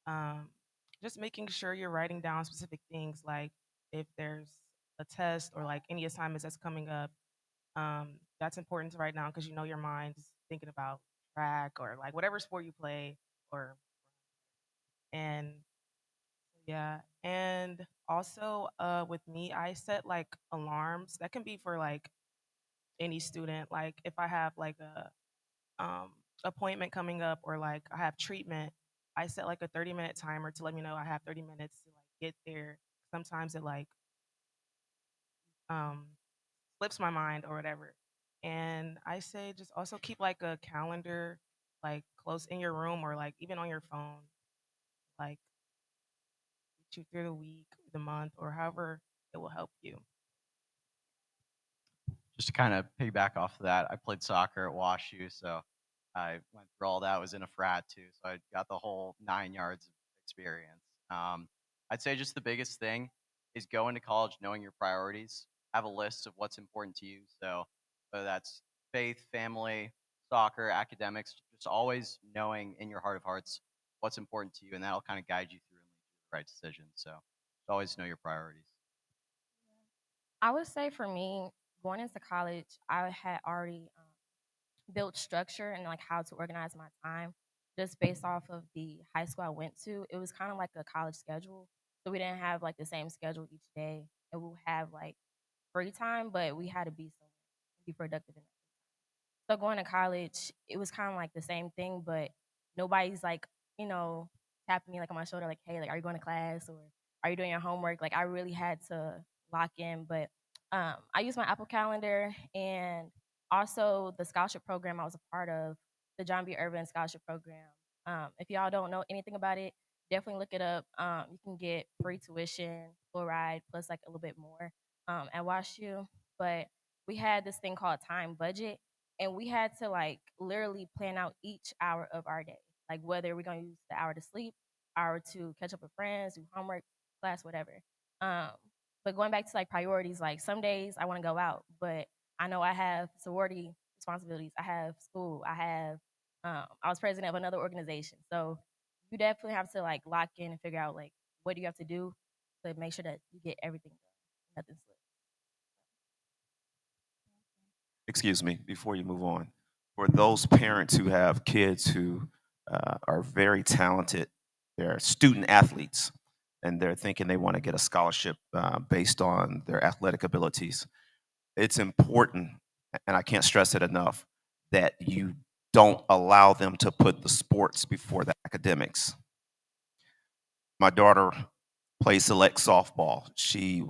Um, just making sure you're writing down specific things, like if there's a test or like any assignments that's coming up. That's important to write down because you know your mind's thinking about track or like whatever sport you play or and yeah. And also with me, I set like alarms that can be for like any student. Like if I have like a appointment coming up or like I have treatment, I set like a 30-minute timer to let me know I have 30 minutes to like get there. Sometimes it like um slips my mind or whatever. And I say just also keep like a calendar like close in your room or like even on your phone, like get you through the week, the month, or however it will help you. Just to kind of piggyback off of that, I played soccer at WashU, so I went through all that. I was in a frat too, so I got the whole 9 yards of experience. I'd say just the biggest thing is going to college knowing your priorities. Have a list of what's important to you. So whether that's faith, family, soccer, academics, just always knowing in your heart of hearts what's important to you, and that'll kind of guide you through and lead you to the right decision. So always know your priorities. I would say for me, going into college, I had already built structure and like how to organize my time just based off of the high school I went to. It was kind of like a college schedule. So we didn't have like the same schedule each day. And we would have like free time, but we had to be somewhere, be productive in that. So going to college, it was kind of like the same thing, but nobody's like, you know, tapping me like on my shoulder, like, hey, like, are you going to class or are you doing your homework? Like, I really had to lock in. But I use my Apple Calendar and also the scholarship program I was a part of, the John B. Irvin Scholarship Program. If y'all don't know anything about it, definitely look it up. You can get free tuition, full ride, plus like a little bit more at WashU. But we had this thing called time budget, and we had to like literally plan out each hour of our day, like whether we're going to use the hour to sleep, hour to catch up with friends, do homework, class, whatever. um but going back to like priorities, like some days I want to go out, but I know I have sorority responsibilities, I have school, I have I was president of another organization. So you definitely have to like lock in and figure out like what do you have to do to make sure that you get everything done, nothing slips. Excuse me, before you move on, for those parents who have kids who are very talented, they're student athletes, and they're thinking they want to get a scholarship based on their athletic abilities, it's important, and I can't stress it enough, that you don't allow them to put the sports before the academics. My daughter plays select softball. She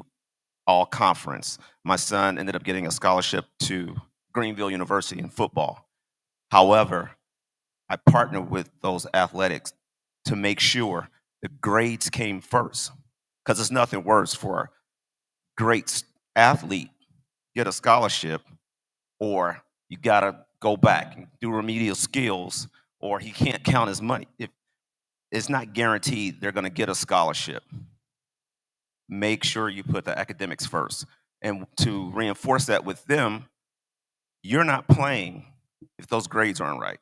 all conference. My son ended up getting a scholarship to Greenville University in football. However, I partnered with those athletics to make sure the grades came first, because it's nothing worse for a great athlete get a scholarship, or you got to go back and do remedial skills, or he can't count his money. If it's not guaranteed they're going to get a scholarship, make sure you put the academics first. And to reinforce that with them, you're not playing if those grades aren't right.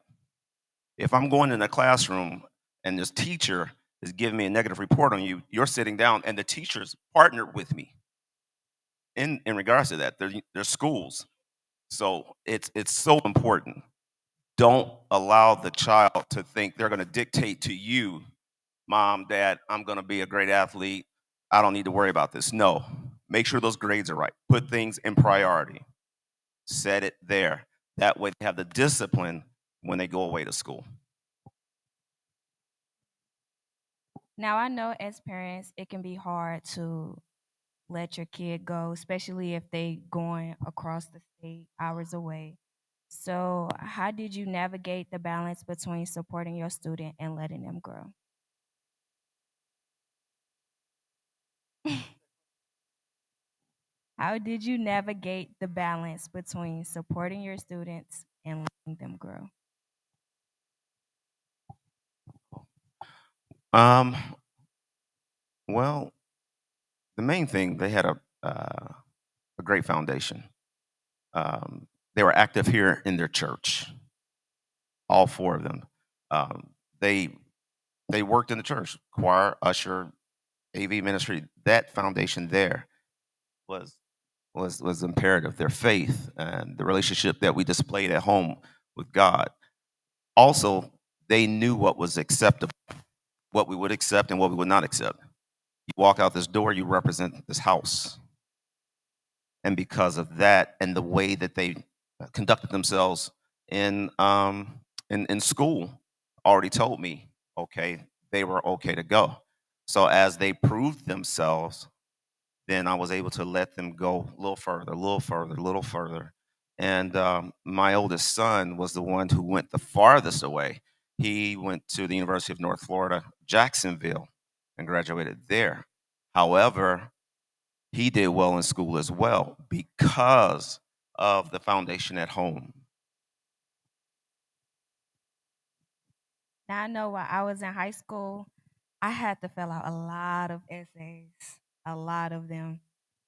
If I'm going in a classroom and this teacher is giving me a negative report on you, you're sitting down and the teacher's partnered with me in regards to that. They're schools. So it's so important. Don't allow the child to think they're going to dictate to you, mom, dad, I'm going to be a great athlete. I don't need to worry about this. No, make sure those grades are right. Put things in priority. Set it there. That way they have the discipline when they go away to school. Now, I know as parents, it can be hard to let your kid go, especially if they going across the state, hours away. So, how did you navigate the balance between supporting your student and letting them grow? How did you navigate the balance between supporting your students and letting them grow? Um, well, the main thing, they had a great foundation. They were active here in their church, all four of them. They they worked in the church, choir, usher, AV ministry. That foundation there was was imperative. Their faith and the relationship that we displayed at home with God. Also, they knew what was acceptable, what we would accept and what we would not accept. You walk out this door, you represent this house. And because of that and the way that they conducted themselves in in school, already told me, okay, they were okay to go. So as they proved themselves, then I was able to let them go a little further, a little further, a little further. And my oldest son was the one who went the farthest away. He went to the University of North Florida, Jacksonville, and graduated there. However, he did well in school as well because of the foundation at home. Now I know while I was in high school, I had to fill out a lot of essays, a lot of them.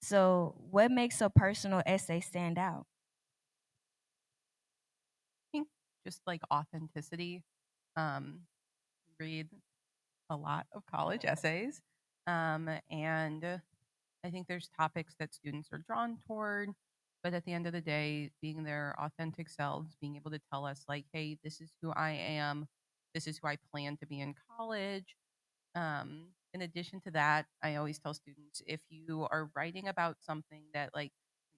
So, what makes a personal essay stand out? Think just like authenticity. Um, read a lot of college essays, and I think there's topics that students are drawn toward. But at the end of the day, being their authentic selves, being able to tell us, like, hey, this is who I am, this is who I plan to be in college. In addition to that, I always tell students if you are writing about something that, like,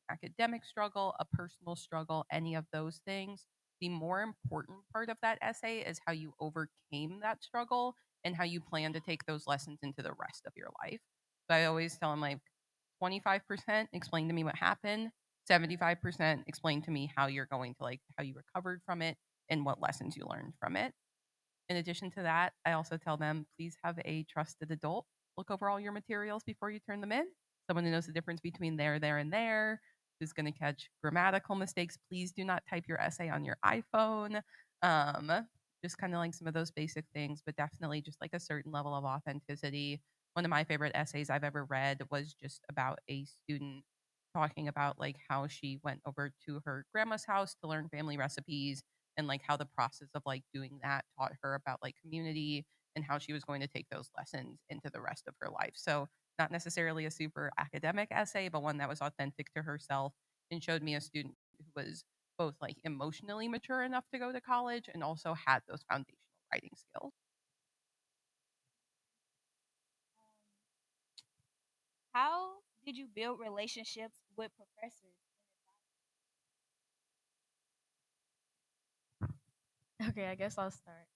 an academic struggle, a personal struggle, any of those things, the more important part of that essay is how you overcame that struggle and how you plan to take those lessons into the rest of your life. So I always tell them, like, 25% explain to me what happened, 75% explain to me how you're going to, like, how you recovered from it and what lessons you learned from it. In addition to that, I also tell them, please have a trusted adult look over all your materials before you turn them in. Someone who knows the difference between there, and there, who's going to catch grammatical mistakes. Please do not type your essay on your iPhone. Um, just kind of like some of those basic things, but definitely just like a certain level of authenticity. One of my favorite essays I've ever read was just about a student talking about like how she went over to her grandma's house to learn family recipes and like how the process of like doing that taught her about like community and how she was going to take those lessons into the rest of her life. So not necessarily a super academic essay, but one that was authentic to herself and showed me a student who was both like emotionally mature enough to go to college and also had those foundational writing skills. How did you build relationships with professors? Okay, I guess I'll start.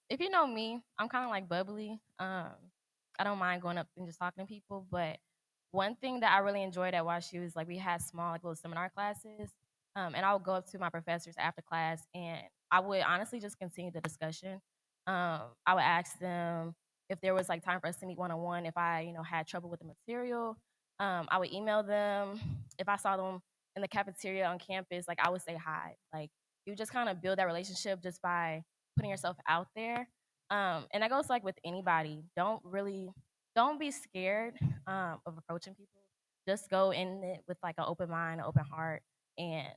If you know me, I'm kind of like bubbly. I don't mind going up and just talking to people, but one thing that I really enjoyed at WashU is like we had small like little seminar classes, and I would go up to my professors after class, and I would honestly just continue the discussion. I would ask them if there was like time for us to meet one on one. If I had trouble with the material, I would email them. If I saw them in the cafeteria on campus, like I would say hi. Like you just kind of build that relationship just by putting yourself out there. And that goes like with anybody. Don't be scared of approaching people. Just go in it with like an open mind, an open heart, and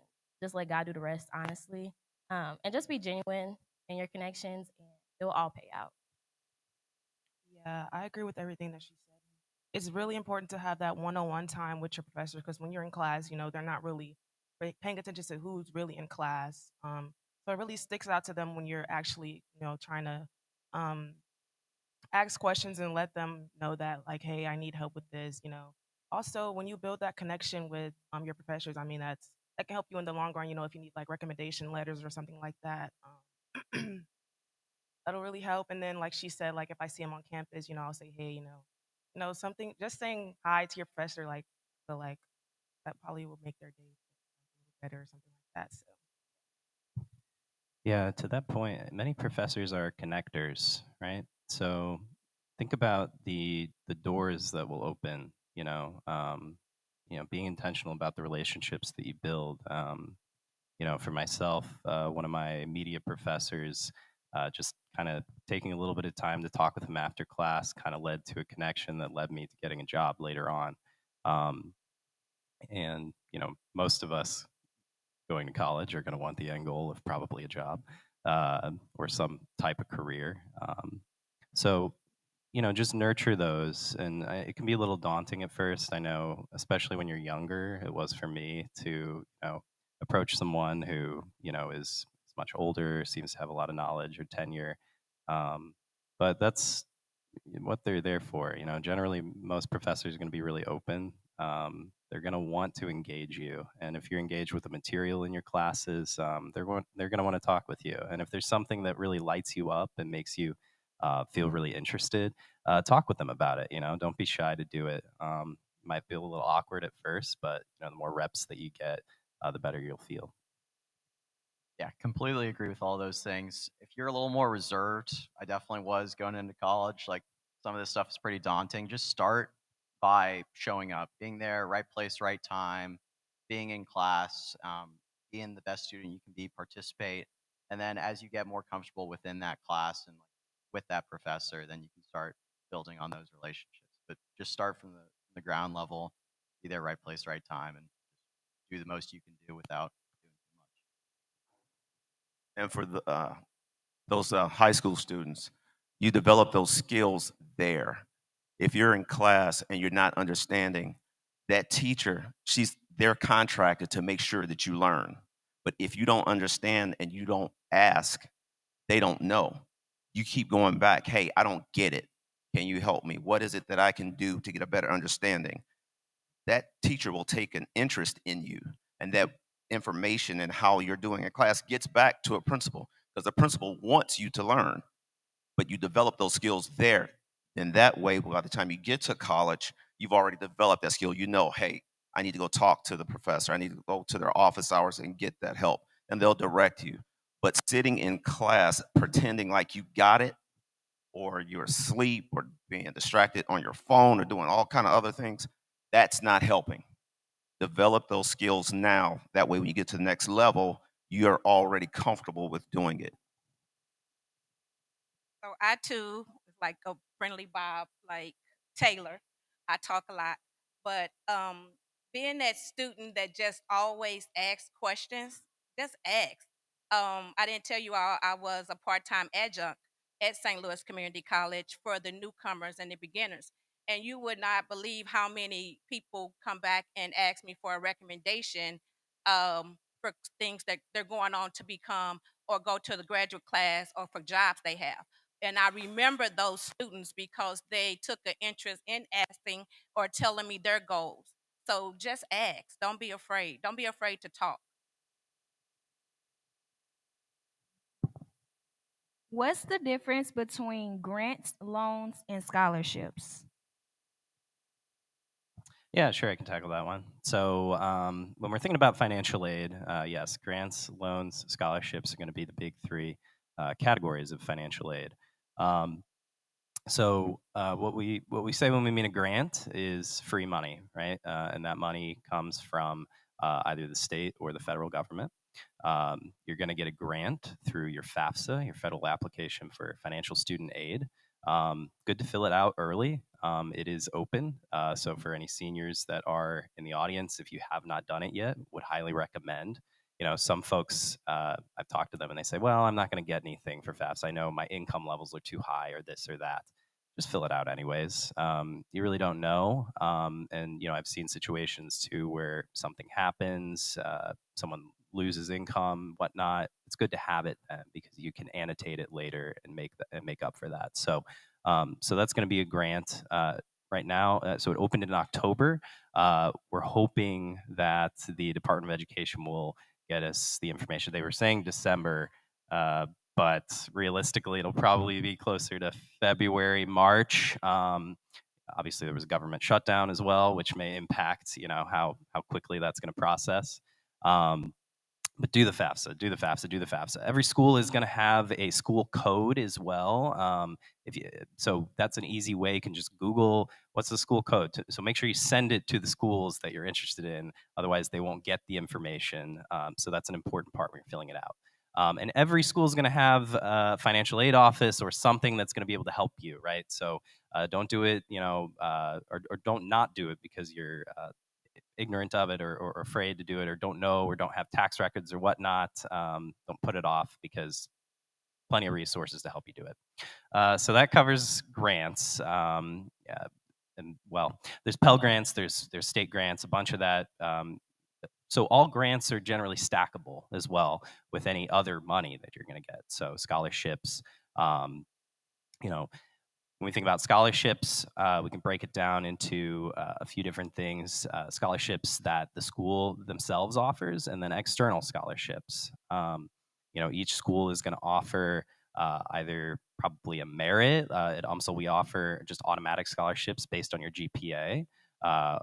just let God do the rest. Honestly, and just be genuine in your connections, and it will all pay out. Yeah, I agree with everything that she said. It's really important to have that one-on-one time with your professor because when you're in class, they're not really paying attention to who's really in class. So it really sticks out to them when you're actually, trying to um, ask questions and let them know that, like, hey, I need help with this. Also, when you build that connection with your professors, I mean, that can help you in the long run. If you need like recommendation letters or something like that. That'll really help. And then, like she said, like if I see him on campus, I'll say, hey, something. Just saying hi to your professor, like, feel like that probably will make their day a little better or something like that. So, Yeah, to that point, many professors are connectors, right? So think about the doors that will open. Being intentional about the relationships that you build. For myself, one of my media professors, just kind of taking a little bit of time to talk with him after class, kind of led to a connection that led me to getting a job later on. Um, and most of us going to college are going to want the end goal of probably a job or some type of career. So, just nurture those. And it can be a little daunting at first. I know, especially when you're younger, it was for me to, approach someone who, is much older, seems to have a lot of knowledge or tenure. Um, but that's what they're there for. Generally, most professors are going to be really open. They're going to want to engage you, and if you're engaged with the material in your classes, they're going to want to talk with you. And if there's something that really lights you up and makes you feel really interested, talk with them about it. Don't be shy to do it. Might feel a little awkward at first, but the more reps that you get, the better you'll feel. Yeah, completely agree with all those things. If you're a little more reserved, I definitely was going into college. Like some of this stuff is pretty daunting. Just start by showing up, being there, right place, right time, being in class, being the best student you can be, participate. And then as you get more comfortable within that class and like, with that professor, then you can start building on those relationships. But just start from the ground level, be there, right place, right time, and just do the most you can do without doing too much. And for those high school students, you develop those skills there. If you're in class and you're not understanding, that teacher, they're contracted to make sure that you learn. But if you don't understand and you don't ask, they don't know. You keep going back, hey, I don't get it. Can you help me? What is it that I can do to get a better understanding? That teacher will take an interest in you, and that information and how you're doing in class gets back to a principal because the principal wants you to learn, but you develop those skills there. And that way, by the time you get to college, you've already developed that skill. Hey, I need to go talk to the professor. I need to go to their office hours and get that help, and they'll direct you. But sitting in class pretending like you got it, or you're asleep, or being distracted on your phone, or doing all kind of other things, that's not helping. Develop those skills now. That way, when you get to the next level, you're already comfortable with doing it. So I too, like a friendly Bob, like Taylor. I talk a lot, but being that student that just always asks questions, just ask. I didn't tell you I was a part-time adjunct at St. Louis Community College for the newcomers and the beginners. And you would not believe how many people come back and ask me for a recommendation for things that they're going on to become or go to the graduate class or for jobs they have. And I remember those students because they took an interest in asking or telling me their goals. So just ask. Don't be afraid. Don't be afraid to talk. What's the difference between grants, loans, and scholarships? Yeah, sure, I can tackle that one. So, when we're thinking about financial aid, yes, grants, loans, scholarships are going to be the big three categories of financial aid. Um, what we say when we mean a grant is free money, right? And that money comes from either the state or the federal government. You're going to get a grant through your FAFSA, your federal application for financial student aid. Good to fill it out early. It is open, so for any seniors that are in the audience, if you have not done it yet, would highly recommend. Some folks, I've talked to them and they say, well, I'm not going to get anything for FAFSA. I know my income levels are too high or this or that. Just fill it out anyways. You really don't know. And, I've seen situations too where something happens, someone loses income, whatnot. It's good to have it because you can annotate it later and make up for that. So that's going to be a grant right now. So it opened in October. We're hoping that the Department of Education will get us the information. They were saying December, but realistically, it'll probably be closer to February, March. Obviously, there was a government shutdown as well, which may impact, how quickly that's going to process. But do the FAFSA, do the FAFSA, do the FAFSA. Every school is going to have a school code as well. So that's an easy way. You can just Google what's the school code. So make sure you send it to the schools that you're interested in. Otherwise, they won't get the information. So that's an important part when you're filling it out. And every school is going to have a financial aid office or something that's going to be able to help you, right? So don't do it, or don't not do it because you're ignorant of it or afraid to do it or don't know or don't have tax records or whatnot. Don't put it off because plenty of resources to help you do it. So that covers grants. Yeah, and well, there's Pell Grants, there's state grants, a bunch of that. So all grants are generally stackable as well with any other money that you're going to get. So scholarships, um, you know, when we think about scholarships, we can break it down into a few different things. Scholarships that the school themselves offers, and then external scholarships. Each school is going to offer either probably a merit. At UMSL, we offer just automatic scholarships based on your GPA. Uh,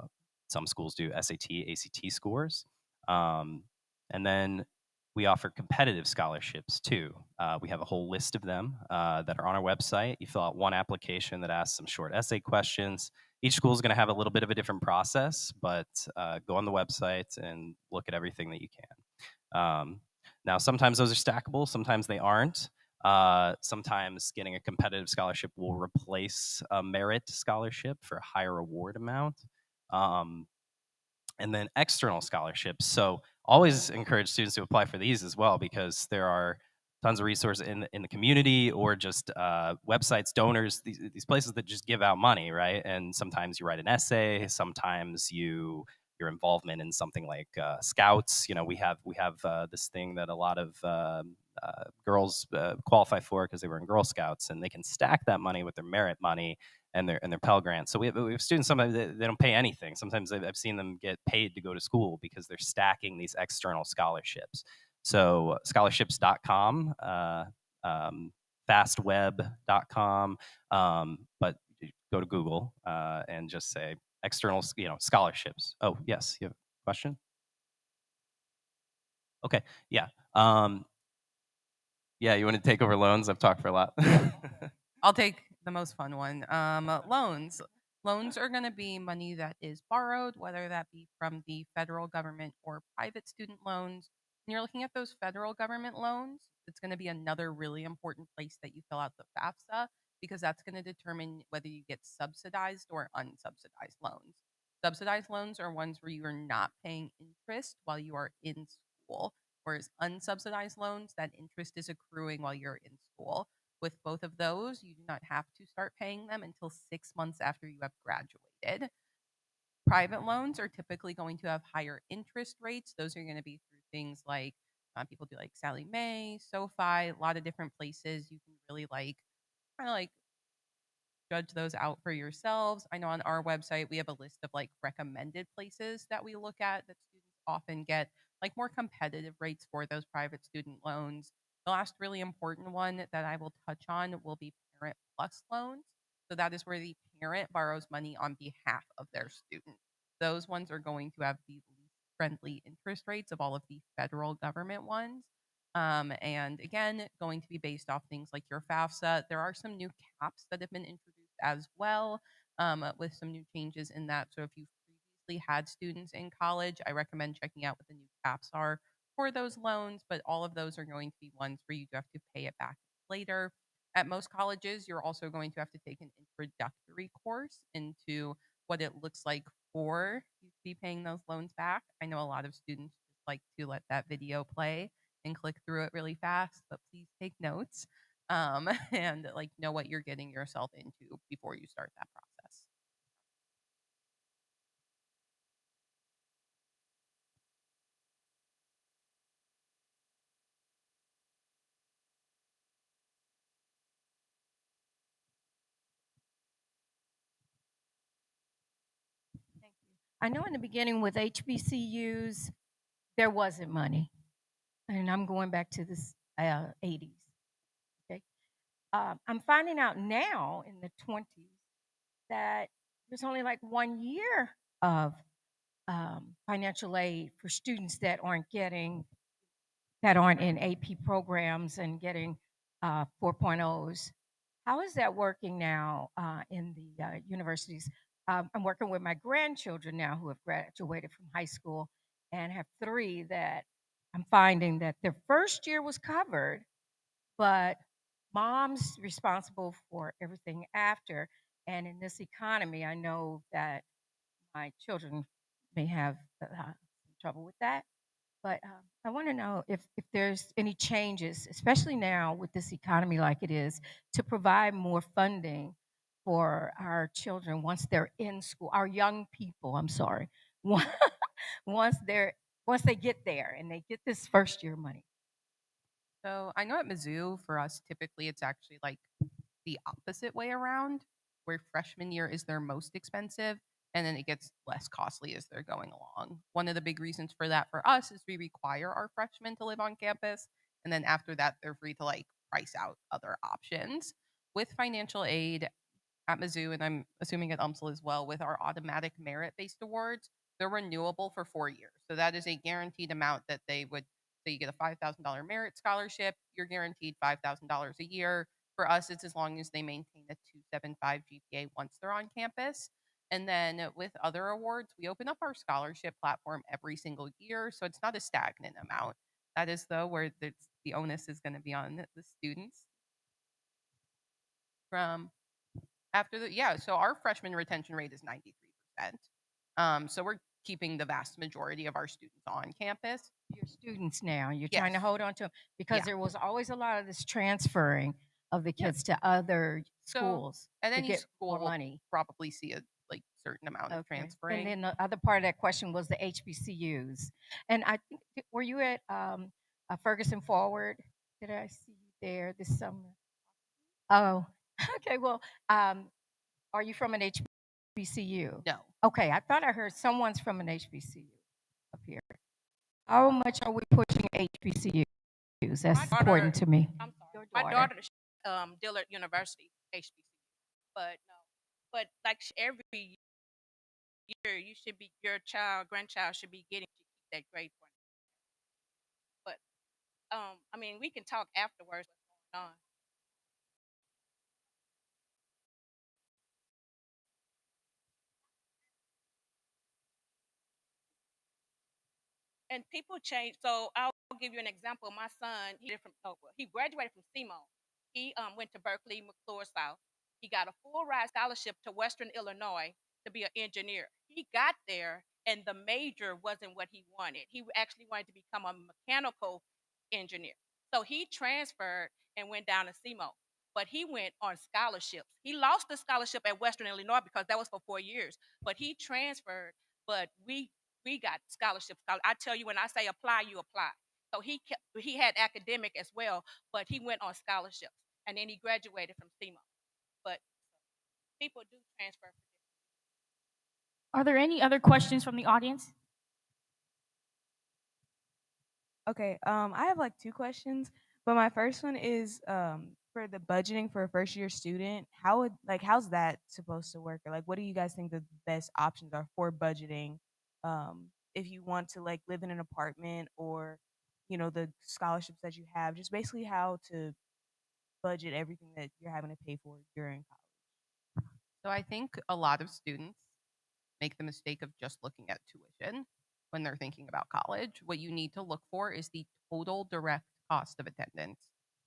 some schools do SAT, ACT scores. And then we offer competitive scholarships too. We have a whole list of them that are on our website. You fill out one application that asks some short essay questions. Each school is going to have a little bit of a different process, but go on the website and look at everything that you can. Now, sometimes those are stackable, sometimes they aren't. Sometimes getting a competitive scholarship will replace a merit scholarship for a higher award amount. And then external scholarships. So always encourage students to apply for these as well, because there are tons of resources in the community, or just websites, donors, these places that just give out money, right? And sometimes you write an essay, sometimes your involvement in something like Scouts. We have this thing that a lot of girls qualify for because they were in Girl Scouts, and they can stack that money with their merit money and their Pell Grants. So we have students, sometimes they don't pay anything. Sometimes I've seen them get paid to go to school because they're stacking these external scholarships. So scholarships.com, fastweb.com, but go to Google and just say external, scholarships. Oh, yes, you have a question? Okay, yeah. Yeah, you want to take over loans? I've talked for a lot. I'll take the most fun one. Loans. Loans are going to be money that is borrowed, whether that be from the federal government or private student loans. When you're looking at those federal government loans, it's going to be another really important place that you fill out the FAFSA, because that's going to determine whether you get subsidized or unsubsidized loans. Subsidized loans are ones where you are not paying interest while you are in school, whereas unsubsidized loans, that interest is accruing while you're in school. With both of those, you do not have to start paying them until 6 months after you have graduated. Private loans are typically going to have higher interest rates. Those are going to be through things like people do like Sallie Mae, SoFi, a lot of different places. You can really kind of judge those out for yourselves. I know on our website we have a list of recommended places that we look at that students often get more competitive rates for those private student loans. The last really important one that I will touch on will be Parent Plus loans. So that is where the parent borrows money on behalf of their student. Those ones are going to have the least friendly interest rates of all of the federal government ones. And again, going to be based off things like your FAFSA. There are some new caps that have been introduced as well, with some new changes in that. So if you've previously had students in college, I recommend checking out what the new caps are for those loans. But all of those are going to be ones where you do have to pay it back later. At most colleges, you're also going to have to take an introductory course into what it looks like for you to be paying those loans back. I know a lot of students just like to let that video play and click through it really fast, but please take notes and know what you're getting yourself into before you start that process. Thank you. I know in the beginning with HBCUs, there wasn't money. And I'm going back to the 80s. Okay. I'm finding out now in the 20s that there's only 1 year of financial aid for students that aren't in AP programs and getting 4.0s. How is that working now in the universities? I'm working with my grandchildren now who have graduated from high school and have 3 that I'm finding that their first year was covered, but mom's responsible for everything after. And in this economy, I know that my children may have some trouble with that. But I want to know if there's any changes, especially now with this economy like it is, to provide more funding for our children once they're in school, our young people. I'm sorry, Once once they're once they get there and they get this first year money. So I know at Mizzou, for us, typically it's actually like the opposite way around, where freshman year is their most expensive, and then it gets less costly as they're going along. One of the big reasons for that for us is we require our freshmen to live on campus, and then after that, they're free to like price out other options. With financial aid at Mizzou, and I'm assuming at UMSL as well, with our automatic merit based awards, they're renewable for 4 years. So that is a guaranteed amount that they would, so you get a $5,000 merit scholarship, you're guaranteed $5,000 a year. For us, it's as long as they maintain a 2.75 GPA once they're on campus. And then with other awards, we open up our scholarship platform every single year. So it's not a stagnant amount. That is, though, where the onus is going to be on the students. From after the, yeah, so our freshman retention rate is 93%. So we're keeping the vast majority of our students on campus. Your students now, you're trying to Yes. hold on to them because Yeah. there was always a lot of this transferring of the Yeah. kids to other So schools and to any get school more will money. probably see a like certain amount of Okay. transferring. And then the other part of that question was the HBCUs. And I think, were you at Ferguson Forward? Did I see you there this summer? Oh, okay. Well, are you from an HBCU? No. Okay, I thought I heard someone's from an HBCU up here. How much are we pushing HBCUs? That's My important daughter, to me. I'm sorry, Your my daughter. daughter, Dillard University, HBCU. But no, but like every year, you should be your grandchild should be getting to keep that grade point. But I mean, we can talk afterwards. What's going on? And people change. So I'll give you an example. My son, he graduated from SEMO. He went to Berkeley, McClure South. He got a full ride scholarship to Western Illinois to be an engineer. He got there, and the major wasn't what he wanted. He actually wanted to become a mechanical engineer. So he transferred and went down to SEMO. But he went on scholarships. He lost the scholarship at Western Illinois because that was for 4 years. But he transferred. But we got scholarships. I tell you, when I say apply, you apply. So he had academic as well, but he went on scholarships, and then he graduated from SEMO. But people do transfer. Are there any other questions from the audience? Okay, I have like two questions, but my first one is for the budgeting for a first year student. How's that supposed to work? Or like, what do you guys think the best options are for budgeting? If you want to like live in an apartment or, the scholarships that you have, just basically how to budget everything that you're having to pay for during college. So I think a lot of students make the mistake of just looking at tuition when they're thinking about college. What you need to look for is the total direct cost of attendance.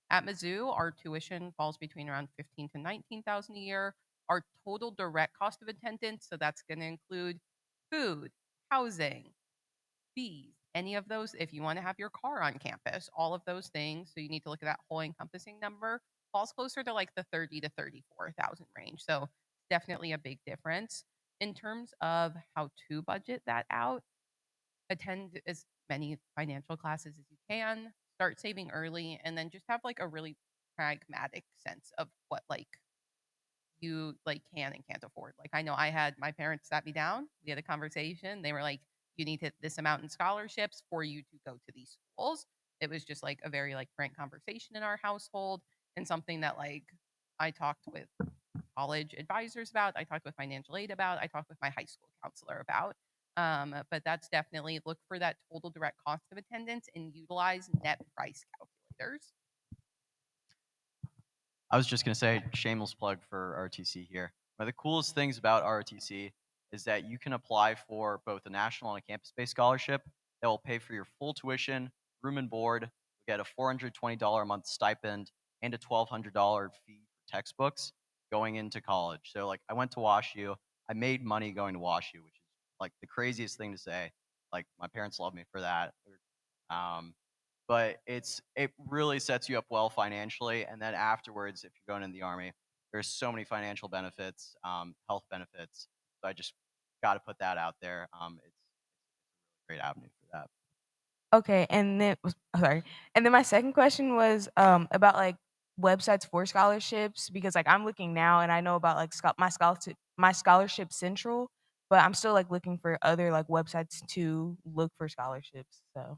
At Mizzou, our tuition falls between around 15 to 19,000 a year. Our total direct cost of attendance, so that's going to include food, housing, fees, any of those. If you want to have your car on campus, all of those things. So you need to look at that whole encompassing number. Falls closer to like the 30 to 34,000 range. So definitely a big difference. In terms of how to budget that out, attend as many financial classes as you can, start saving early, and then just have like a really pragmatic sense of what like you like can and can't afford. Like I know I had my parents sat me down, we had a conversation. They were like, you need to, this amount in scholarships for you to go to these schools. It was just like a very like frank conversation in our household, and something that like I talked with college advisors about, I talked with financial aid about, I talked with my high school counselor about. But that's definitely look for that total direct cost of attendance and utilize net price calculators. I was just going to say, shameless plug for ROTC here. One of the coolest things about ROTC is that you can apply for both a national and a campus-based scholarship that will pay for your full tuition, room and board. You get a $420 a month stipend and a $1,200 fee for textbooks going into college. So like I went to WashU. I made money going to WashU, which is like the craziest thing to say. Like my parents love me for that. They're But it really sets you up well financially, and then afterwards, if you're going in the army, there's so many financial benefits, health benefits. So I just got to put that out there. It's a great avenue for that. Okay, and then sorry. And then my second question was about like websites for scholarships because like I'm looking now and I know about like my scholarship central, but I'm still like looking for other like websites to look for scholarships. So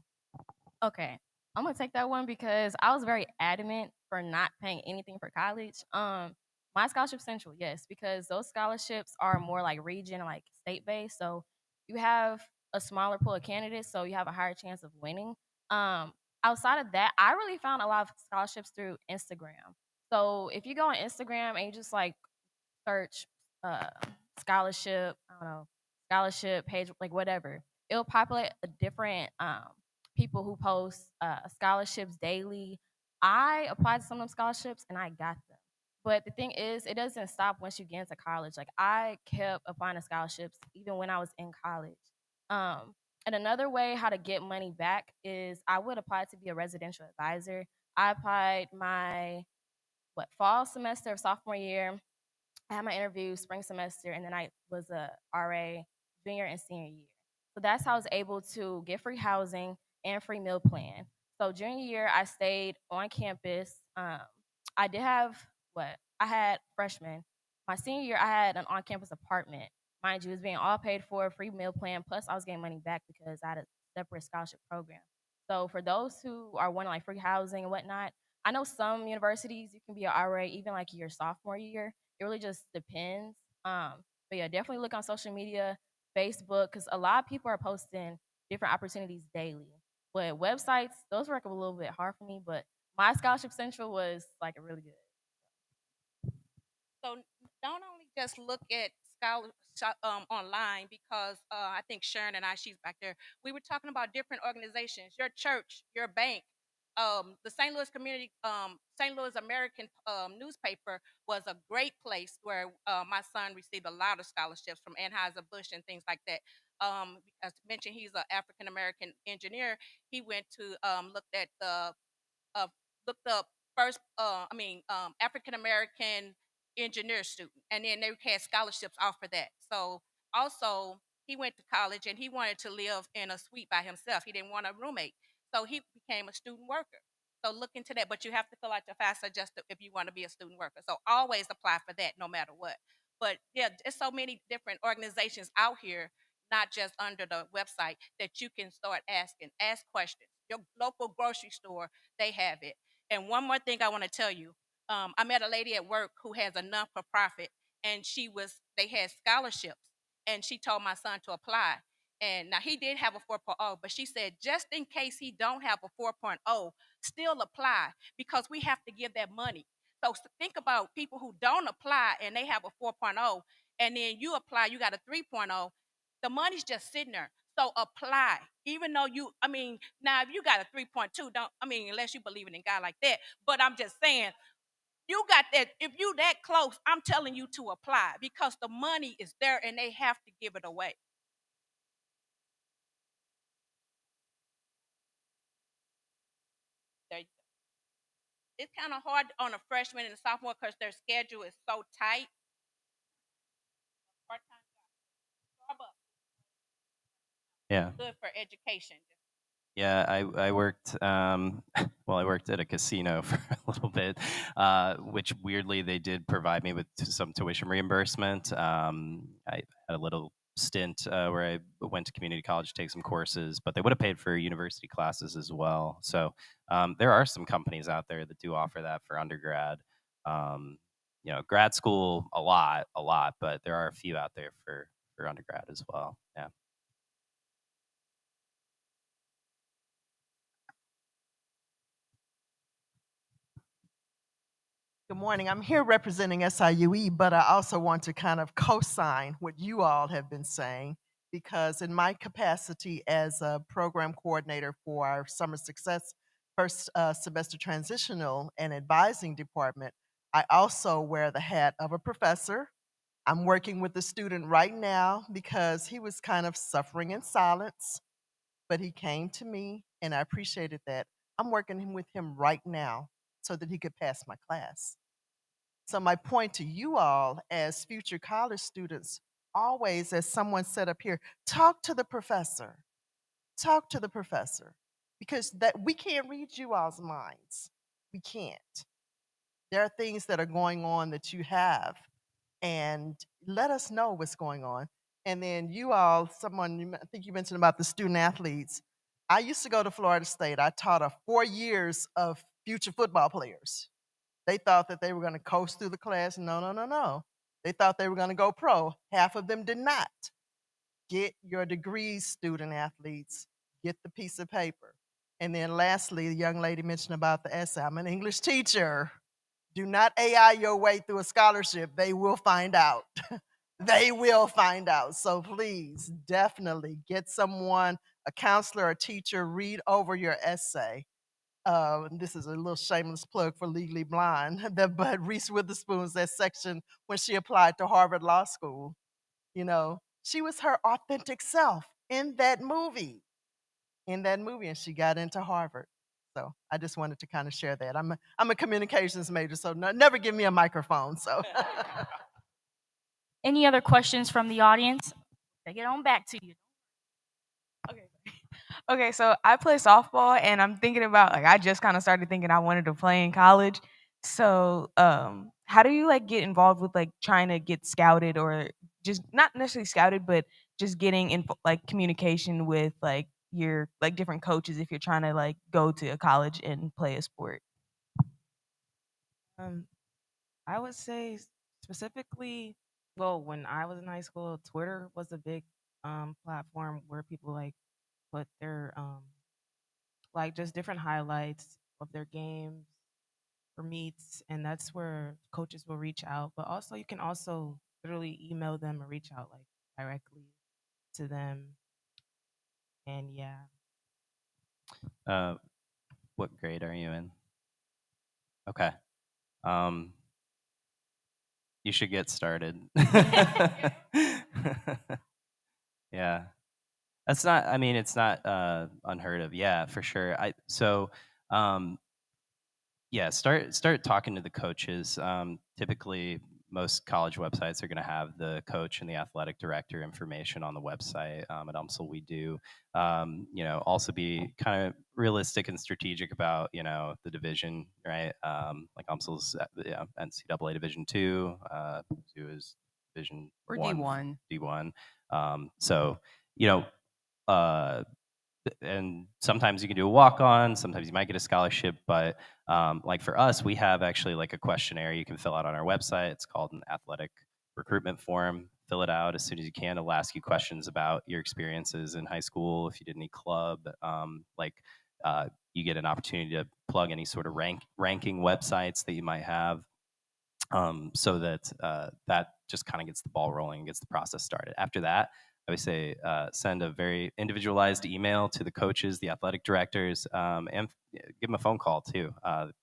Okay, I'm gonna take that one because I was very adamant for not paying anything for college. My scholarship central, yes, because those scholarships are more like region, like state based. So you have a smaller pool of candidates, so you have a higher chance of winning. Um, Outside of that, I really found a lot of scholarships through Instagram. So if you go on Instagram and you just like search uh, scholarship, I don't know, scholarship page, like whatever, it'll populate a different people who post scholarships daily. I applied to some of them scholarships and I got them. But the thing is, it doesn't stop once you get into college. Like I kept applying to scholarships even when I was in college. Um, and another way how to get money back is I would apply to be a residential advisor. I applied my fall semester of sophomore year. I had my interview spring semester, and then I was a RA junior and senior year. So that's how I was able to get free housing and free meal plan. So junior year, I stayed on campus. I did have I had freshmen. My senior year, I had an on-campus apartment. Mind you, it was being all paid for, free meal plan. Plus, I was getting money back because I had a separate scholarship program. So for those who are wanting like free housing and whatnot, I know some universities you can be an RA even like your sophomore year. It really just depends. But yeah, definitely look on social media, Facebook, because a lot of people are posting different opportunities daily. But websites, those work a little bit hard for me. But my scholarship central was like a really good. So don't only just look at online because I think Sharon and she's back there. We were talking about different organizations, your church, your bank, the St. Louis American newspaper was a great place where my son received a lot of scholarships from Anheuser Busch and things like that. As mentioned, he's an African American engineer. He went to looked at the uh, looked up first, African American engineer student, and then they had scholarships off for that. So also, he went to college and he wanted to live in a suite by himself. He didn't want a roommate, so he became a student worker. So look into that, but you have to fill out your FAFSA just if you want to be a student worker. So always apply for that, no matter what. But yeah, there's so many different organizations out here, not just under the website, that you can start ask questions. Your local grocery store, they have it. And one more thing I want to tell you, I met a lady at work who has a non for profit, and they had scholarships, and she told my son to apply. And now he did have a 4.0, but she said just in case he don't have a 4.0, still apply because we have to give that money. So think about people who don't apply and they have a 4.0, and then you apply, you got a 3.0. The money's just sitting there. So apply, even though now if you got a 3.2, don't, unless you believe in God like that. But I'm just saying, you got that. If you that close, I'm telling you to apply because the money is there and they have to give it away. There you go. It's kind of hard on a freshman and a sophomore because their schedule is so tight. Part-time job, Starbucks, Yeah. good for education. Yeah, I worked well, I worked at a casino for a little bit, which weirdly they did provide me with some tuition reimbursement. I had a little stint where I went to community college to take some courses, but they would have paid for university classes as well. So there are some companies out there that do offer that for undergrad. Um, grad school a lot, but there are a few out there for undergrad as well. Yeah. Good morning. I'm here representing SIUE, but I also want to kind of co-sign what you all have been saying because in my capacity as a program coordinator for our Summer Success first semester transitional and advising department, I also wear the hat of a professor. I'm working with a student right now because he was kind of suffering in silence. but he came to me, and I appreciated that. I'm working with him right now so that he could pass my class. So my point to you all as future college students, always, as someone said up here, talk to the professor. Talk to the professor, because that we can't read you all's minds. We can't. There are things that are going on that you have, and let us know what's going on. And then you all, I think you mentioned about the student athletes. I used to go to Florida State. I taught 4 years of future football players. They thought that they were going to coast through the class. No, no, no, no. They thought they were going to go pro. Half of them did not. Get your degrees, student athletes. Get the piece of paper. And then lastly, the young lady mentioned about the essay. I'm an English teacher. Do not AI your way through a scholarship. They will find out. They will find out. So please, definitely get someone, a counselor, a teacher, read over your essay. This is a little shameless plug for Legally Blonde, but Reese Witherspoon's that section when she applied to Harvard Law School. You know, she was her authentic self in that movie, and she got into Harvard. So I just wanted to kind of share that. I'm a communications major, so never give me a microphone. So Any other questions from the audience? Take it on back to you. Okay. Okay, so I play softball and I'm thinking about like I just kind of started thinking I wanted to play in college. So, how do you like get involved with like trying to get scouted or just not necessarily scouted, but just getting in like communication with like your like different coaches if you're trying to like go to a college and play a sport? Um, I would say specifically, well, when I was in high school, Twitter was a big platform where people like put their like just different highlights of their games or meets, and that's where coaches will reach out. But also, you can also literally email them or reach out like directly to them. And yeah, Uh, what grade are you in? Okay. Um, you should get started. Yeah. That's not, I mean, it's not unheard of. Yeah, for sure. Um, yeah, start talking to the coaches. Typically, most college websites are going to have the coach and the athletic director information on the website. At UMSL, we do. Also be kind of realistic and strategic about the division, right? Like UMSL's NCAA Division two, two is Division Or one, D1. D1. So you know. And sometimes you can do a walk on, sometimes you might get a scholarship, but like for us, we have actually like a questionnaire you can fill out on our website. It's called an athletic recruitment form. Fill it out as soon as you can. It'll ask you questions about your experiences in high school, if you did any club, you get an opportunity to plug any sort of ranking websites that you might have, so that that just kind of gets the ball rolling, gets the process started. After that, I would say send a very individualized email to the coaches, the athletic directors, and give them a phone call too.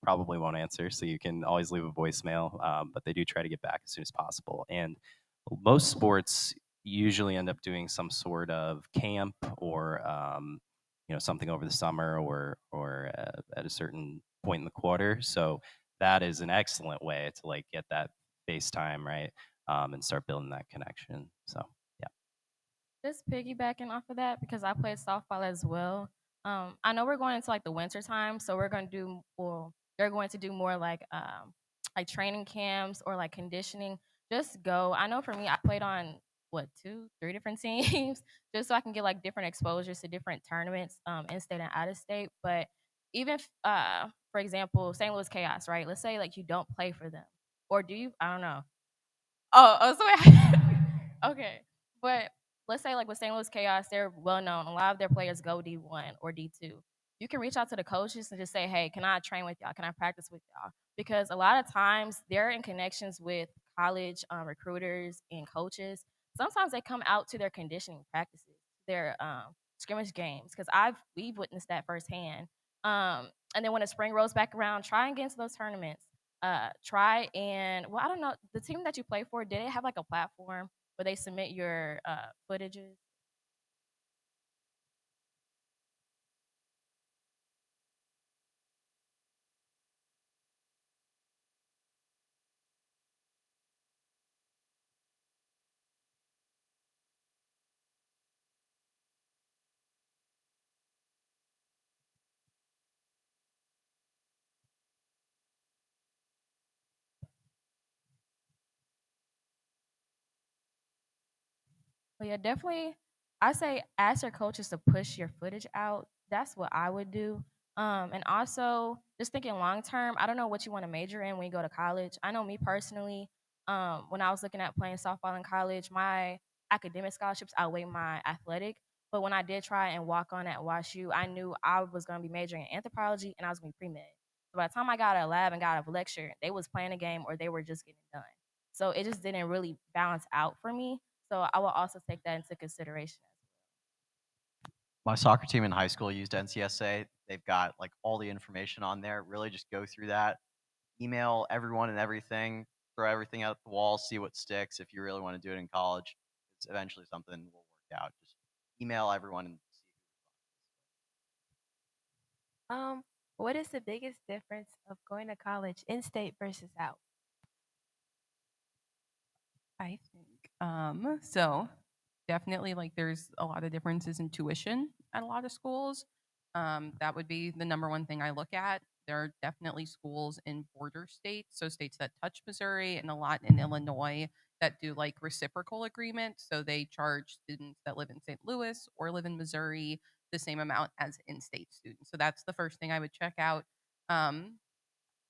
Probably won't answer, so you can always leave a voicemail, but they do try to get back as soon as possible. And most sports usually end up doing some sort of camp or something over the summer or at a certain point in the quarter. So that is an excellent way to like get that FaceTime, right? And start building that connection. So yeah. Just piggybacking off of that because I played softball as well. I know we're going into like the winter time, so we're going to do well. They're going to do more like training camps or like conditioning. Just go. I know for me, I played on what 2, 3 different teams just so I can get like different exposures to different tournaments, in state and out of state. But even for example, St. Louis Chaos, right? Let's say like you don't play for them, or do you? I don't know. So okay, but let's say like with St. Louis Chaos, they're well known. A lot of their players go D1 or D2. You can reach out to the coaches and just say, hey, can I train with y'all? Can I practice with y'all? Because a lot of times they're in connections with college recruiters and coaches. Sometimes they come out to their conditioning practices, their scrimmage games, because we've witnessed that firsthand. And then when the spring rolls back around, try and get into those tournaments. Try and I don't know, the team that you play for, did it have like a platform where they submit your footages? Well, yeah, definitely. I say ask your coaches to push your footage out. That's what I would do. And also just thinking long term. I don't know what you want to major in when you go to college. I know me personally. When I was looking at playing softball in college, my academic scholarships outweigh my athletic. But when I did try and walk on at WashU, I knew I was going to be majoring in anthropology and I was going to be pre med. So by the time I got out of lab and got out of lecture, they was playing a game or they were just getting done. So it just didn't really balance out for me. So I will also take that into consideration. My soccer team in high school used NCSA. They've got like all the information on there. Really just go through that, email everyone and everything, throw everything out the wall, see what sticks. If you really want to do it in college, it's eventually something will work out. Just email everyone and see. Um, what is the biggest difference of going to college in state versus out? I think so definitely like there's a lot of differences in tuition at a lot of schools. That would be the number one thing I look at. There are definitely schools in border states, so states that touch Missouri and a lot in Illinois that do like reciprocal agreements. So they charge students that live in St. Louis or live in Missouri the same amount as in-state students. So that's the first thing I would check out. Um,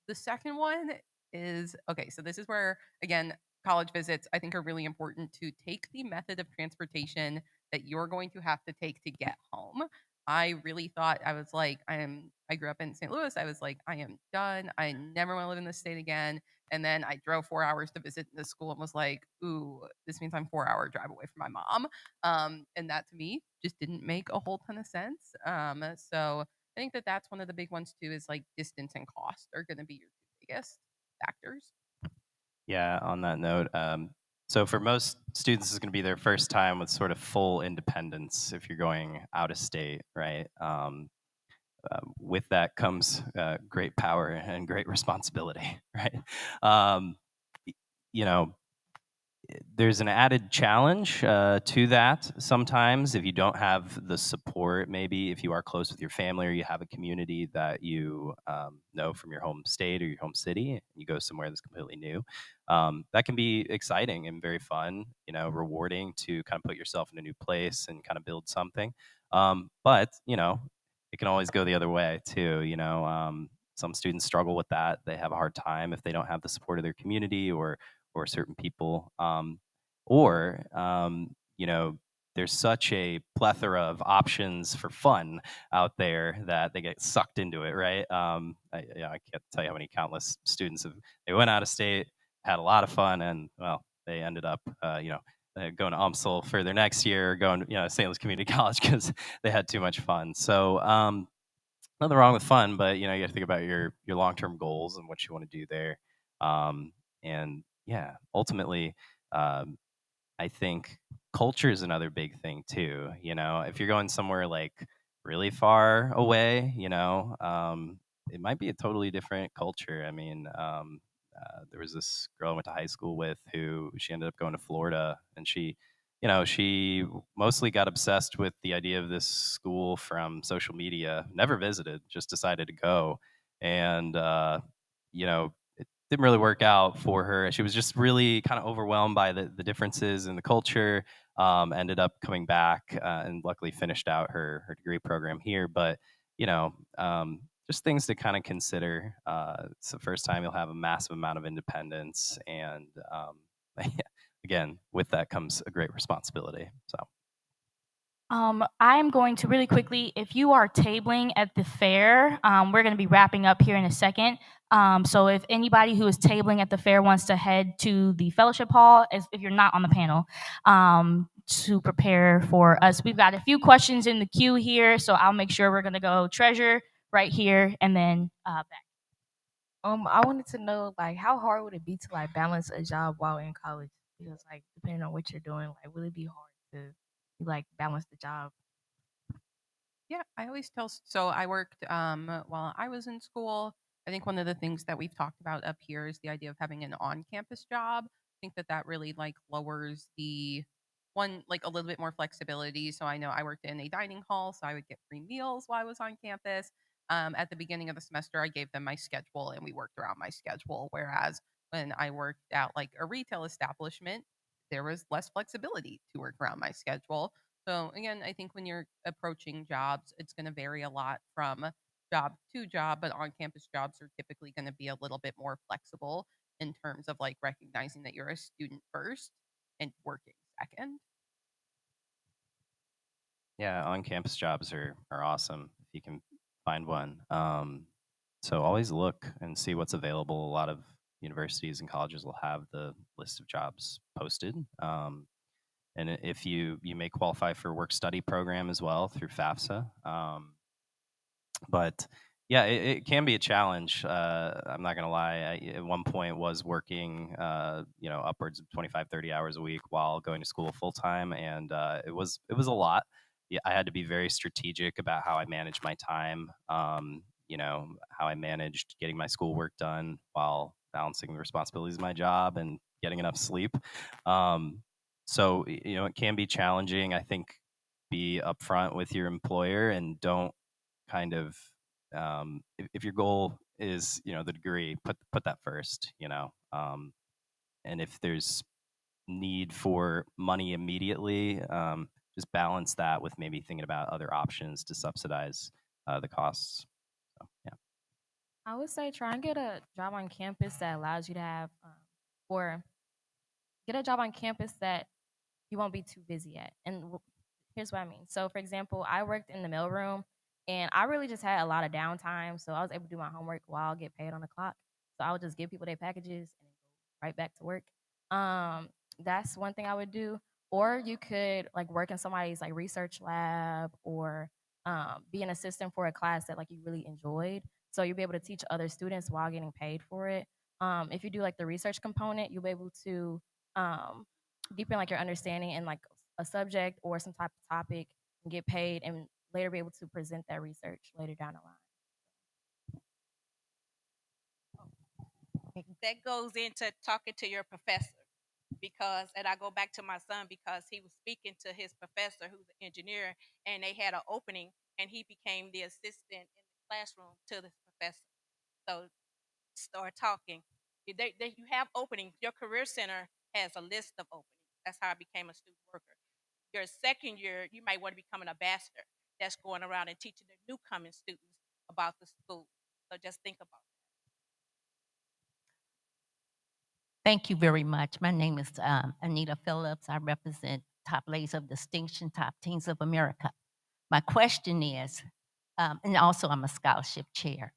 the second one is okay, so this is where, again, college visits I think are really important to take the method of transportation that you're going to have to take to get home. I really thought I was like, I grew up in St. Louis. I was like, I am done. I never want to live in this state again. And then I drove 4 hours to visit the school and was like, ooh, this means I'm 4 hour drive away from my mom. And that to me just didn't make a whole ton of sense. So I think that that's one of the big ones too is like distance and cost are going to be your two biggest factors. Yeah, on that note, so for most students, it's going to be their first time with sort of full independence if you're going out of state, right? With that comes great power and great responsibility, right? Um, you know, there's an added challenge to that sometimes if you don't have the support. Maybe if you are close with your family or you have a community that you know from your home state or your home city, and you go somewhere that's completely new. That can be exciting and very fun, rewarding to kind of put yourself in a new place and kind of build something. But it can always go the other way too. Some students struggle with that. They have a hard time if they don't have the support of their community or certain people. Or, there's such a plethora of options for fun out there that they get sucked into it, right? I can't tell you how many countless students they went out of state, had a lot of fun, and well, they ended up, going to UMSL for their next year, going, St. Louis Community College because they had too much fun. So, nothing wrong with fun, but you have to think about your long-term goals and what you want to do there. And yeah, ultimately, um, I think culture is another big thing too. If you're going somewhere like really far away, it might be a totally different culture. I mean, there was this girl I went to high school with who she ended up going to Florida, and she mostly got obsessed with the idea of this school from social media. Never visited, just decided to go, and it didn't really work out for her. She was just really kind of overwhelmed by the differences in the culture. Ended up coming back and luckily finished out her degree program here. But just things to kind of consider. It's the first time you'll have a massive amount of independence, and again, with that comes a great responsibility. So. I'm going to really quickly, if you are tabling at the fair, we're going to be wrapping up here in a second. So if anybody who is tabling at the fair wants to head to the fellowship hall, if you're not on the panel, to prepare for us. We've got a few questions in the queue here, so I'll make sure we're going to go treasure right here and then back. I wanted to know like how hard would it be to like balance a job while in college? Because like depending on what you're doing, like will it be hard to like balance the job? Yeah, I always tell. So I worked while I was in school. I think one of the things that we've talked about up here is the idea of having an on-campus job. I think that really like lowers the one like a little bit more flexibility. So I know I worked in a dining hall, so I would get free meals while I was on campus. At the beginning of the semester, I gave them my schedule, and we worked around my schedule. Whereas when I worked at like a retail establishment, there was less flexibility to work around my schedule. So again, I think when you're approaching jobs, it's going to vary a lot from job to job, but on-campus jobs are typically going to be a little bit more flexible in terms of like recognizing that you're a student first and working second. Yeah, on-campus jobs are awesome if you can find one. So always look and see what's available. A lot of universities and colleges will have the list of jobs posted. And if you may qualify for work study program as well through FAFSA. But yeah, it can be a challenge. I'm not gonna lie. I at one point was working, upwards of 25, 30 hours a week while going to school full time, and it was a lot. Yeah, I had to be very strategic about how I managed my time. How I managed getting my schoolwork done while balancing the responsibilities of my job and getting enough sleep. So it can be challenging. I think be upfront with your employer and don't kind of if your goal is the degree, put that first. And if there's need for money immediately, just balance that with maybe thinking about other options to subsidize the costs. So yeah. I would say try and get a job on campus that allows you to have, or get a job on campus that you won't be too busy at. And here's what I mean. So, for example, I worked in the mailroom, and I really just had a lot of downtime. So I was able to do my homework while I get paid on the clock. So I would just give people their packages and then go right back to work. That's one thing I would do. Or you could like work in somebody's like research lab, or be an assistant for a class that like you really enjoyed. So you'll be able to teach other students while getting paid for it. If you do like the research component, you'll be able to um, deepen like your understanding in like a subject or some type of topic and get paid, and later be able to present that research later down the line. That goes into talking to your professor, because, and I go back to my son because he was speaking to his professor who's an engineer, and they had an opening, and he became the assistant in the classroom to the professor. So start talking. You have openings. Your career center has a list of openings. That's how I became a student worker. Your second year, you might want to become an ambassador that's going around and teaching the newcoming students about the school. So just think about that. Thank you very much. My name is Anita Phillips. I represent Top Ladies of Distinction, Top Teens of America. My question is, and also I'm a scholarship chair.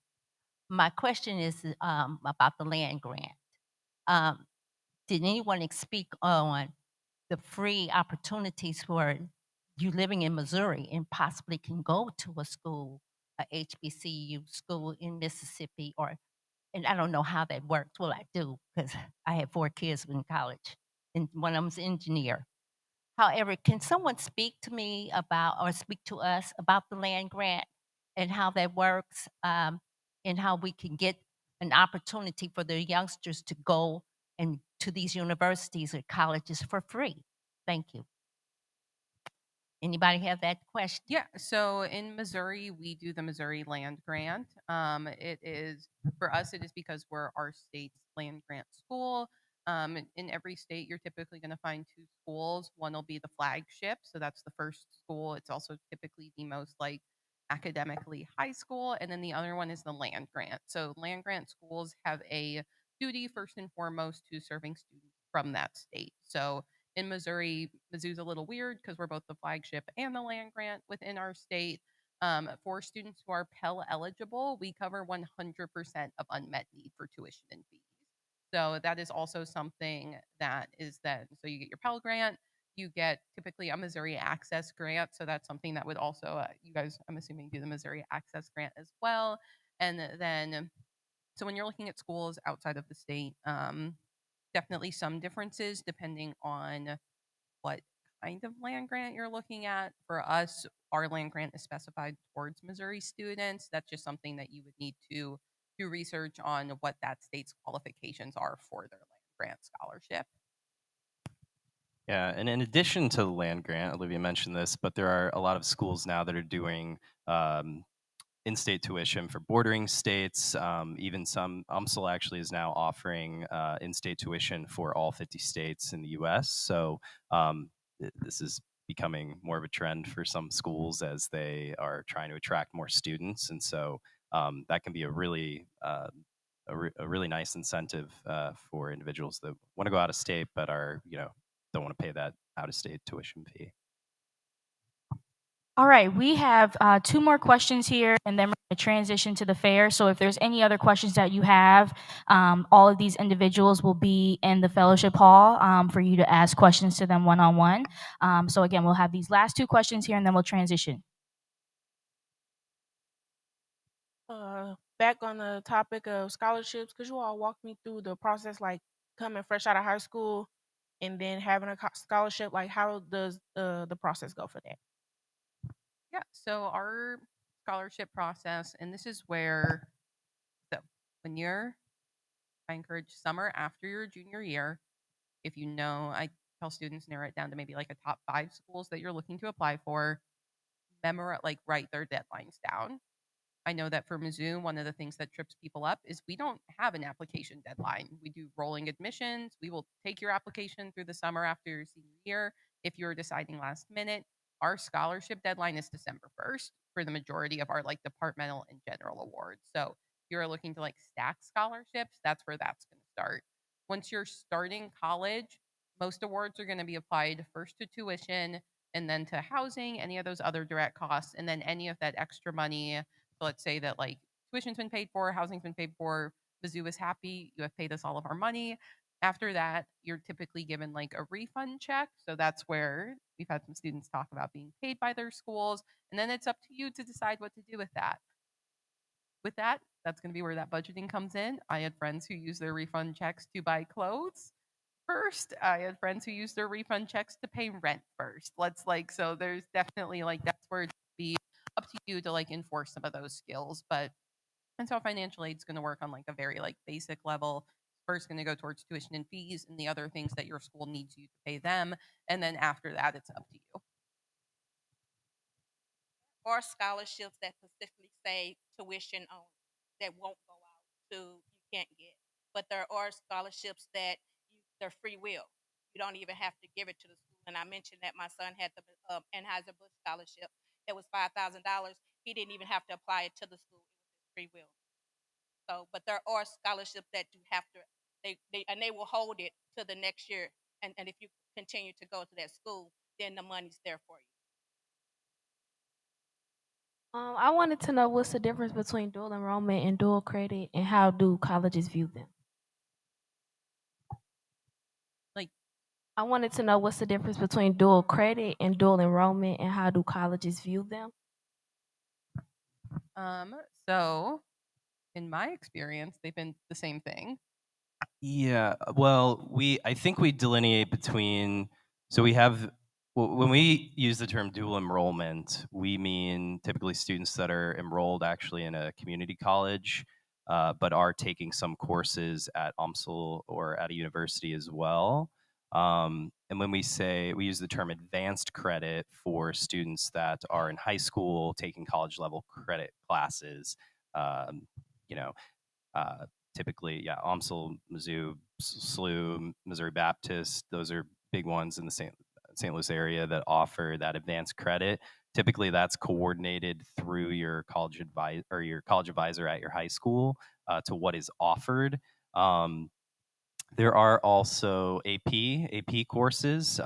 My question is about the land grant. Did anyone speak on the free opportunities for you living in Missouri and possibly can go to a school, a HBCU school in Mississippi, and I don't know how that works. Well, I do because I have 4 kids in college, and one of them's an engineer. However, can someone speak to me about, or speak to us about the land grant and how that works, and how we can get an opportunity for the youngsters to go and to these universities or colleges for free? Thank you. Anybody have that question? Yeah, so in Missouri, we do the Missouri Land Grant. It is, for us, it is because we're our state's land grant school. In every state, you're typically going to find 2 schools. One will be the flagship, so that's the first school. It's also typically the most like academically high school, and then the other one is the land grant. So land grant schools have a duty first and foremost to serving students from that state. So in Missouri, Mizzou's a little weird because we're both the flagship and the land grant within our state. For students who are Pell eligible, we cover 100% of unmet need for tuition and fees. So that is also something that is that. So you get your Pell grant, you get typically a Missouri Access grant. So that's something that would also, you guys, I'm assuming, do the Missouri Access grant as well. And then, so when you're looking at schools outside of the state, definitely some differences depending on what kind of land grant you're looking at. For us, our land grant is specified towards Missouri students. That's just something that you would need to do research on what that state's qualifications are for their land grant scholarship. Yeah, and in addition to the land grant, Olivia mentioned this, but there are a lot of schools now that are doing in-state tuition for bordering states. Even some UMSL actually is now offering in-state tuition for all 50 states in the U.S. So this is becoming more of a trend for some schools as they are trying to attract more students, and so that can be a really nice incentive for individuals that want to go out of state but are don't want to pay that out of state tuition fee. All right, we have 2 more questions here, and then we're going to transition to the fair. So if there's any other questions that you have, all of these individuals will be in the fellowship hall for you to ask questions to them one-on-one. So again, we'll have these last 2 questions here, and then we'll transition. Back on the topic of scholarships, could you all walk me through the process, like coming fresh out of high school and then having a scholarship? Like, how does the process go for that? Yeah, so our scholarship process, and this is where, so when I encourage summer after your junior year, if I tell students narrow it down to maybe like a top 5 schools that you're looking to apply for, write their deadlines down. I know that for Mizzou, one of the things that trips people up is we don't have an application deadline. We do rolling admissions. We will take your application through the summer after your senior year. If you're deciding last minute, our scholarship deadline is December 1st for the majority of our departmental and general awards. So if you're looking to stack scholarships, that's where that's going to start. Once you're starting college, most awards are going to be applied first to tuition and then to housing, any of those other direct costs, and then any of that extra money. So let's say that tuition's been paid for, housing's been paid for, Mizzou is happy, you have paid us all of our money. After that, you're typically given a refund check. So that's where we've had some students talk about being paid by their schools. And then it's up to you to decide what to do with that. With that, that's going to be where that budgeting comes in. I had friends who used their refund checks to buy clothes first. I had friends who used their refund checks to pay rent first. So there's definitely that's where it'd be up to you to enforce some of those skills. And so financial aid's going to work on a very basic level. First going to go towards tuition and fees and the other things that your school needs you to pay them. And then after that, it's up to you. Or scholarships that specifically say tuition only that won't go out to you can't get. But there are scholarships that they're free will. You don't even have to give it to the school. And I mentioned that my son had the Anheuser-Busch scholarship. It was $5,000. He didn't even have to apply it to the school. It was his free will. So, but there are scholarships that you have to they will hold it to the next year. And if you continue to go to that school, then the money's there for you. I wanted to know what's the difference between dual enrollment and dual credit, and how do colleges view them? I wanted to know what's the difference between dual credit and dual enrollment, and how do colleges view them? So in my experience, they've been the same thing. Yeah, well, I think we delineate between, so we have, when we use the term dual enrollment, we mean typically students that are enrolled actually in a community college, but are taking some courses at UMSL or at a university as well. And when we use the term advanced credit for students that are in high school taking college level credit classes, typically, yeah, UMSL, Mizzou, SLU, Missouri Baptist, those are big ones in the St. Louis area that offer that advanced credit. Typically, that's coordinated through your college advisor at your high school to what is offered. There are also AP courses.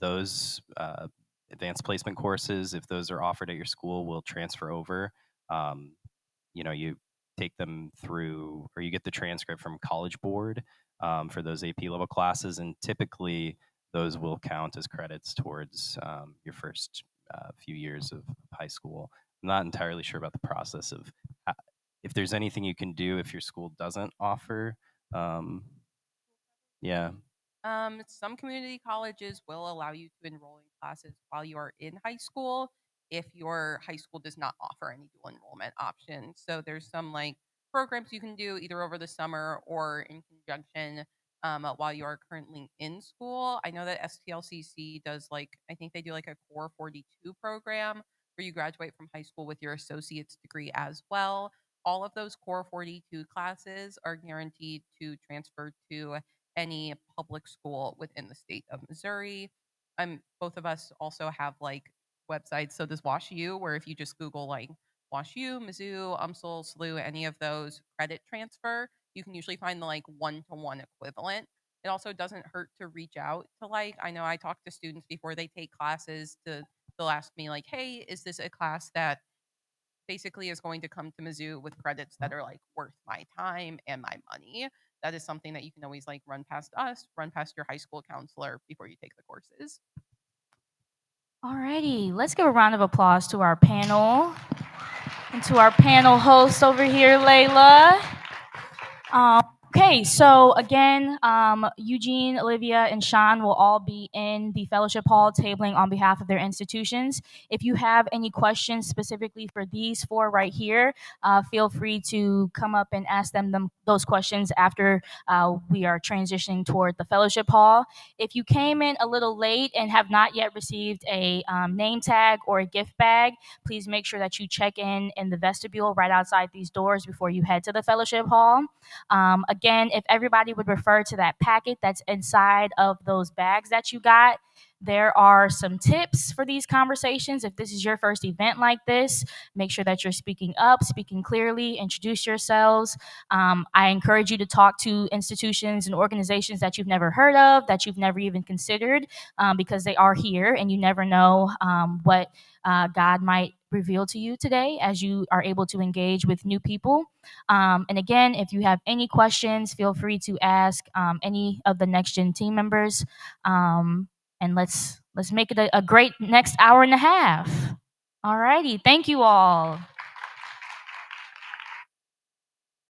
Those advanced placement courses, if those are offered at your school, will transfer over. You take them through, or you get the transcript from College Board for those AP level classes, and typically those will count as credits towards your first few years of high school. I'm not entirely sure about the process of if there's anything you can do if your school doesn't offer. Yeah. Some community colleges will allow you to enroll in classes while you are in high school if your high school does not offer any dual enrollment options. So there's some programs you can do either over the summer or in conjunction while you are currently in school. I know that STLCC does I think they do a Core 42 program where you graduate from high school with your associate's degree as well. All of those Core 42 classes are guaranteed to transfer to any public school within the state of Missouri. Both of us also have like websites. So does WashU, where if you just Google like WashU, Mizzou, UMSL, SLU, any of those credit transfer, you can usually find the like one-to-one equivalent. It also doesn't hurt to reach out to like, I know I talk to students before they take classes they'll ask me like, hey, is this a class that basically is going to come to Mizzou with credits that are like worth my time and my money? That is something that you can always like run past us, run past your high school counselor before you take the courses. Alrighty, let's give a round of applause to our panel and to our panel host over here, Layla. Okay, so again, Eugene, Olivia, and Sean will all be in the fellowship hall tabling on behalf of their institutions. If you have any questions specifically for these four right here, feel free to come up and ask them those questions after we are transitioning toward the fellowship hall. If you came in a little late and have not yet received a name tag or a gift bag, please make sure that you check in the vestibule right outside these doors before you head to the fellowship hall. Again, if everybody would refer to that packet that's inside of those bags that you got, there are some tips for these conversations. If this is your first event like this, make sure that you're speaking up, speaking clearly, introduce yourselves. I encourage you to talk to institutions and organizations that you've never heard of, that you've never even considered, because they are here and you never know what God might reveal to you today as you are able to engage with new people. And again, if you have any questions, feel free to ask any of the Next Gen team members. And let's make it a great next hour and a half. All righty. Thank you all.